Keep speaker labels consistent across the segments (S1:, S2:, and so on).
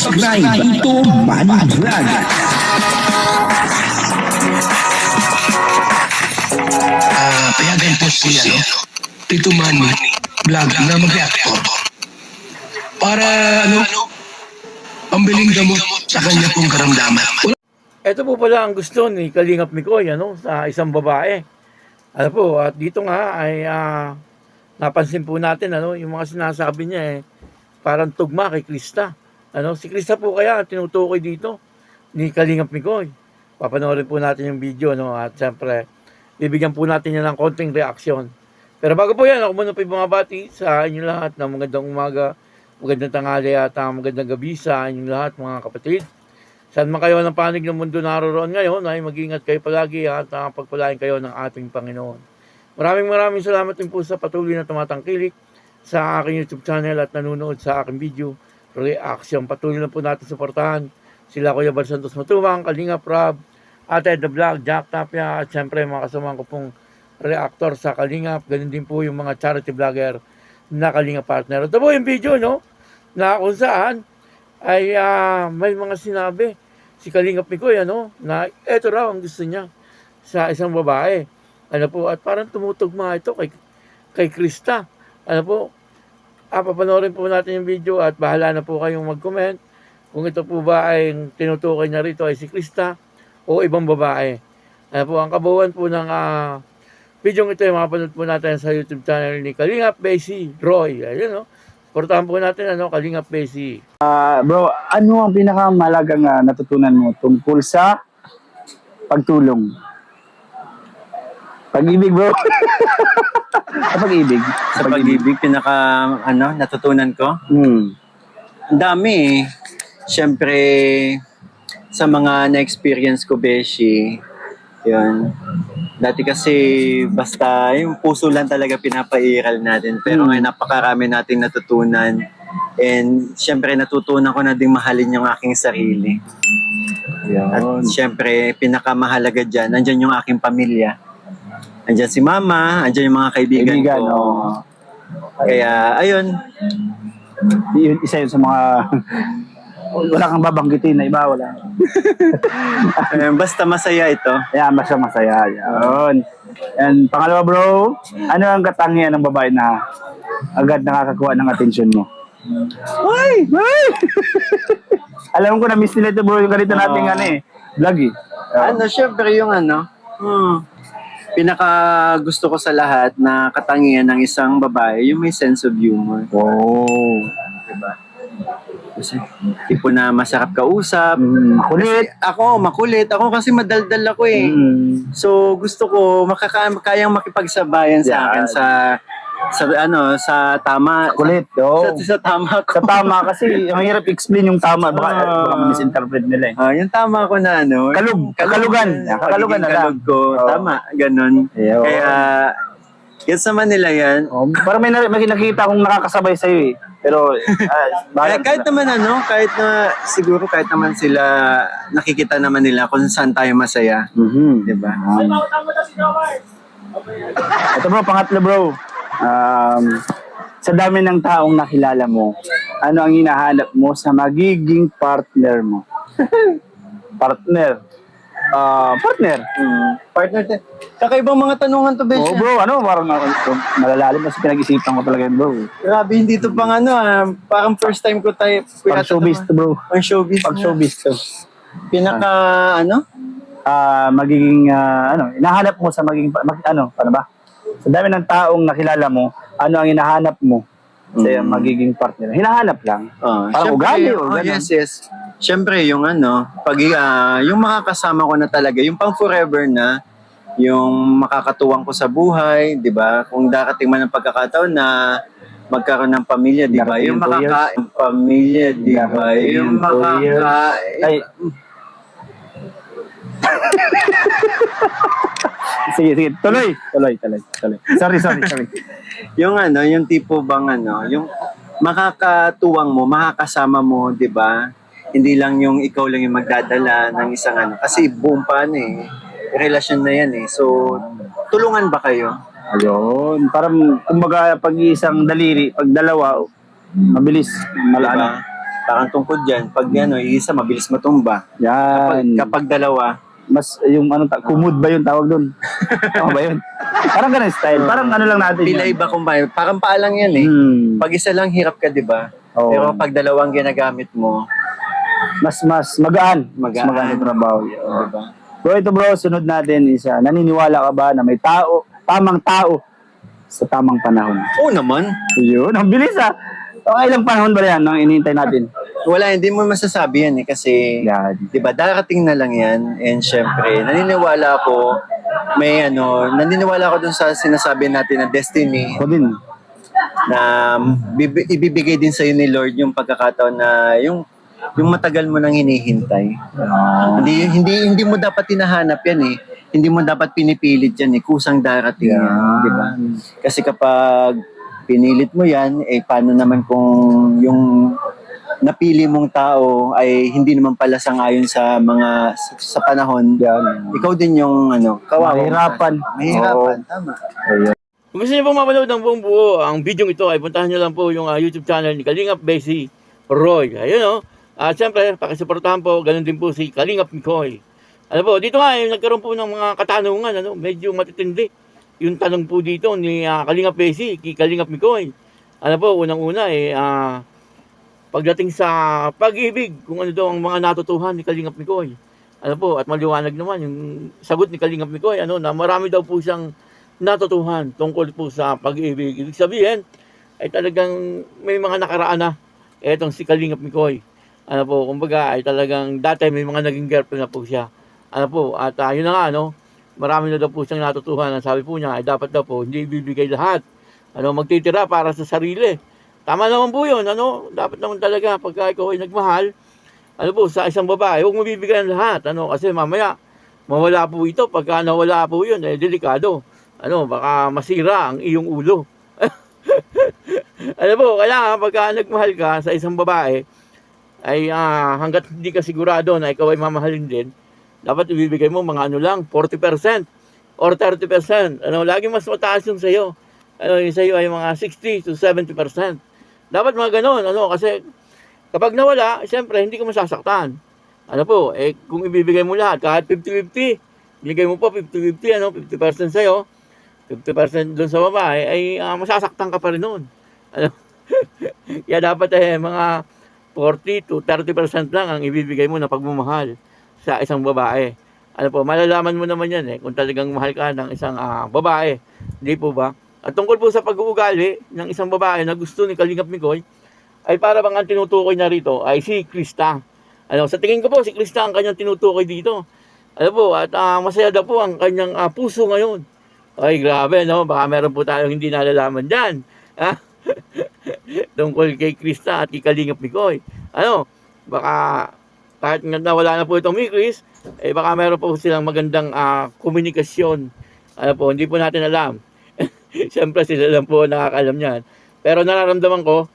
S1: subscribe ito Manny Vlog.
S2: Payagan po siya, no? Tito Manny Vlog na mag-reactor. Para, pambiling gamot sa kanya pong karamdaman.
S3: Ito po pala ang gusto ni Kalingap Mikoy sa isang babae. Ano po, at dito nga ay napansin po natin yung mga sinasabi niya parang tugma kay Krista. Si Krista po kaya tinutukoy dito ni Kalingap Mikoy. Papanoorin po natin yung video at siyempre bibigyan po natin yan ng konting reaksyon. Pero bago po yan, ako muna po bumabati sa inyo lahat ng magandang umaga, magandang tanghali at magandang gabi sa inyong lahat mga kapatid. Saan man kayo ng panig ng mundo naroon ngayon ay mag-ingat kayo palagi at pagpalain kayo ng ating Panginoon. Maraming salamat din po sa patuloy na tumatangkilik sa aking YouTube channel at nanonood sa aking video reaction. Patuloy na po natin suportahan sila Kuya Bal Santos Matubang, Kalingap Rob, Ate The Vlog, Jack Tapia at syempre mga kasamahan ko pong reactor sa Kalingap. Ganun din po yung mga charity vlogger na Kalingap partner. Ito po yung video na kung saan ay may mga sinabi si Kalingap Mikoy na eto raw ang gusto niya sa isang babae. At parang tumutugma ito kay Krista. Papanoorin po natin yung video at bahala na po kayong mag-comment kung ito po ba ay tinutukoy niya rito ay si Krista o ibang babae. Ang kabuuan po ng video ito ay mapanood po natin sa YouTube channel ni Kalingap Basi Roy. Ayun Portahan po natin Kalingap Basi.
S4: Bro, ano ang pinakamalagang natutunan mo tungkol sa pagtulong? Pag-ibig, bro. Sa pag-ibig.
S5: Sa pag-ibig, natutunan ko? Ang dami Siyempre, sa mga na-experience ko, Beshi, yun. Dati kasi, basta yung puso lang talaga pinapairal natin. Pero ngayon, napakarami nating natutunan. And siyempre, natutunan ko na ding mahalin yung aking sarili.
S4: Yun.
S5: At siyempre, pinakamahalaga dyan, nandyan yung aking pamilya. Andyan si mama, andyan yung mga kaibigan ko.
S4: Oh.
S5: Kaya, ayun.
S4: Yun, isa yun sa mga... wala kang babanggitin na iba, wala.
S5: Basta masaya ito.
S4: Yan, basta masaya. Yun. And pangalawa, bro, ano ang katangian ng babae na agad nakakakuha ng atensyon mo? Ay! Alam ko na miss nila ito, bro, yung ganito nating vlog
S5: Syempre yung pinaka gusto ko sa lahat na katangian ng isang babae, yung may sense of humor.
S4: Oh.
S5: Diba? Kasi tipo na masarap kausap.
S4: Makulit.
S5: Makulit. Ako kasi madaldal ako . So gusto ko kayang makipagsabayan sa akin sa tama.
S4: Kulit,
S5: Sa tama ko.
S4: Sa tama kasi ang hirap explain yung tama, baka misinterpret nila
S5: yung tama ko na
S4: kakalugan na lang.
S5: Kalug ko. Tama, ganun. Kaya yes naman nila yan.
S4: Parang may nakita akong nakakasabay sa'yo Pero
S5: kahit naman sila nakikita naman nila kung saan tayo masaya. Diba?
S4: Ito bro, pangatlo bro. Sa dami ng taong nakilala mo, ano ang hinahanap mo sa magiging partner mo? Partner.
S5: Kakaibang mga tanungan to, Besh.
S4: Bro, parang malalalim kasi pinag-isipan ko talaga yun, bro.
S5: Grabe, hindi to pang parang first time ko tayo.
S4: Pag showbiz to, bro.
S5: Pang showbiz.
S4: Pag showbiz to.
S5: Pinaka,
S4: magiging, hinahanap mo sa magiging, paano ba? Sa dami ng taong nakilala mo, ano ang hinahanap mo sa magiging partner? Hinahanap lang. Parang ugali o gano'n.
S5: Yes. Siyempre, yung yung makakasama ko na talaga, yung pang forever na, yung makakatuwang ko sa buhay, di ba? Kung darating man ang pagkakataon na magkaroon ng pamilya, di ba? Yung pamilya, di ba? Yung
S4: Sige. Tuloy. Sorry.
S5: Yung tipo bang yung makakatuwang mo, makakasama mo, di ba? Hindi lang yung ikaw lang yung magdadala ng isang kasi buong relasyon na yan So, tulungan ba kayo?
S4: Ayun. Parang, kumbaga, pag isang daliri, pag dalawa, mabilis,
S5: Diba? Parang tungkod dyan, pag ano, isa, mabilis matumba.
S4: Yan.
S5: Kapag dalawa,
S4: Mas yung ano, kumud ba yung tawag doon? Tama ba yun? Parang ganun style. Parang ano lang natin
S5: pilay
S4: yun.
S5: ba kung ba, parang paalang yan eh. Pag isa lang, hirap ka, di ba?
S4: Oo.
S5: Pero pag dalawang ginagamit mo,
S4: Mas magaan. Mas
S5: Magaan.
S4: magaan yung trabaho.
S5: di ba?
S4: Bro, ito bro, sunod natin isa. Naniniwala ka ba na may tamang tao sa tamang panahon?
S5: Oo naman.
S4: Yun, ang bilis ah. Okay, ilang panahon ba yan nang inihintay natin?
S5: Wala, hindi mo masasabi yan eh. Kasi,
S4: Yan.
S5: di ba, darating na lang yan. And syempre, naniniwala ako, naniniwala ako dun sa sinasabi natin na destiny,
S4: Ako din.
S5: na ibibigay din sa'yo ni Lord yung pagkakataon na yung matagal mo nang hinihintay. Hindi mo dapat hinahanap yan eh. Hindi mo dapat pinipilit yan eh. Kusang darating yan, di ba? Kasi kapag pinilit mo yan, eh paano naman kung yung napili mong tao ay hindi naman pala sangayon sa panahon.
S4: Yan.
S5: Ikaw din yung kawawa. Mahirapan,
S4: Oo.
S5: tama.
S3: Kung gusto niyo pong mapanood ng buong buo ang video ito, ay puntahan niyo lang po yung YouTube channel ni Kalingap Bessie Roy. Ayun o. At siyempre, pakisuportahan po, ganun din po si Kalingap Mikoy. Ano po, dito nga, nagkaroon po ng mga katanungan, medyo matitindi. Yung tanong po dito ni Kalingap Bessie, kay Kalingap Mikoy. Ano po, unang-una pagdating sa pag-ibig, kung ano daw ang mga natutuhan ni Kalingap Mikoy. Ano po, at maliwanag naman yung sagot ni Kalingap Mikoy, na marami daw po siyang natutuhan tungkol po sa pag-ibig. Ibig sabihin, ay talagang may mga nakaraan na etong si Kalingap Mikoy. Ano po, kumbaga ay talagang dati may mga naging girlfriend na po siya. Ano po, at yun na nga, marami na daw po siyang natutuhan. Ang sabi po niya, ay dapat daw po, hindi ibibigay lahat. Magtitira para sa sarili. Tama naman po yun, dapat naman talaga, pagka ikaw ay nagmahal, sa isang babae, huwag mo bibigyan lahat. Kasi mamaya, mawala po ito. Pagka nawala po yun, delikado. Baka masira ang iyong ulo. Kailangan pagka nagmahal ka sa isang babae, ay hanggat hindi ka sigurado na ikaw ay mamahalin din, dapat ibibigay mo mga 40% or 30%. Lagi mas mataas yung sa'yo. Yung sa'yo ay mga 60 to 70%. Dapat mga ganun, kasi kapag nawala, siyempre hindi ka masasaktan. Kung ibibigay mo lahat, kahit 50-50, bigay mo po 50-50, 50% sa'yo, 50% doon sa babae, ay masasaktan ka pa rin noon. Kaya dapat mga 40 to 30% lang ang ibibigay mo na pagmamahal sa isang babae. Malalaman mo naman yan kung talagang mahal ka ng isang babae. Hindi po ba? At tungkol po sa pag-uugali ng isang babae na gusto ni Kalingap Mikoy, ay para bang ang tinutukoy na rito ay si Krista. Sa tingin ko po, si Krista ang kanyang tinutukoy dito. At masaya daw po ang kanyang puso ngayon. Ay, grabe, baka meron po tayong hindi nalalaman dyan. Tungkol kay Krista at kay Kalingap Mikoy. Baka kahit nawala na po itong Mikris, baka meron po silang magandang komunikasyon. Hindi po natin alam. Siyempre sila lang po nakakalam niyan. Pero nararamdaman ko,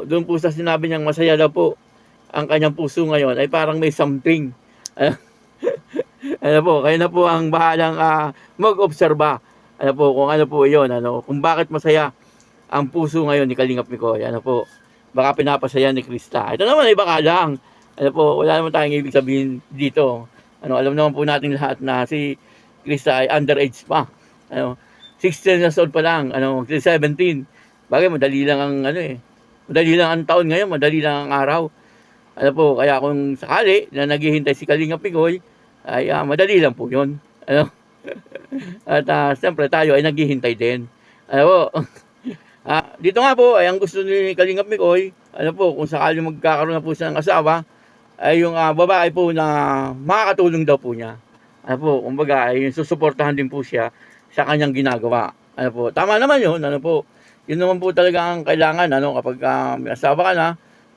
S3: doon po sa sinabi niyang masaya daw po ang kanyang puso ngayon, ay parang may something. Kayo na po ang bahalang mag-obserba. Kung ano po yun, kung bakit masaya ang puso ngayon ni Kalingap Mikoy. Baka pinapasaya ni Krista. Ito naman ay baka lang. Wala naman tayong ibig sabihin dito. Alam naman po natin lahat na si Krista ay underage pa. 16 years old pa lang, 17. Bagay, madali lang ang madali lang ang taon ngayon, madali lang ang araw. Kaya kung sakali na naghihintay si Kalingap Mikoy, ay madali lang po 'yon. At siyempre tayo ay naghihintay din. Dito nga po ay ang gusto ni Kalingap Mikoy, kung sakali magkakaroon na po siya ng asawa, ay yung babae po na makakatulong daw po niya. Kumbaga ay susuportahan din po siya sa kanyang ginagawa. Tama naman 'yun. Yun naman po talaga ang kailangan, kapag may asawa ka na,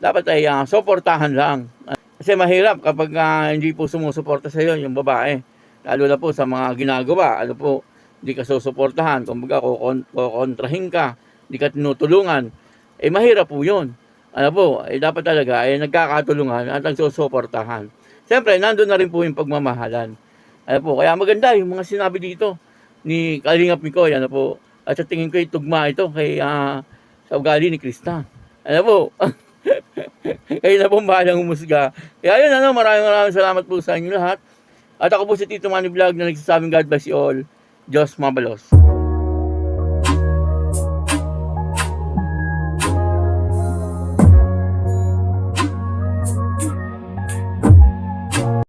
S3: dapat ay suportahan lang. Kasi mahirap kapag hindi po sumusuporta sa iyo yung babae. Lalo na po sa mga ginagawa, hindi ka susuportahan, kumbaga kukontrahin ka, hindi ka tinutulungan, mahirap po yun. Dapat talaga ay nagkakatulungan at nagsusuportahan. Siyempre, nandun na rin po yung pagmamahalan. Kaya maganda yung mga sinabi dito ni Kalingap Mikoy, at sa tingin ko tugma ito kay sa ugali ni Krista. Kayo na po bahalang humusga. Kaya yun, maraming salamat po sa inyo lahat. At ako po si Tito Manny Vlog na nagsasabing God bless you all. Diyos mabalos.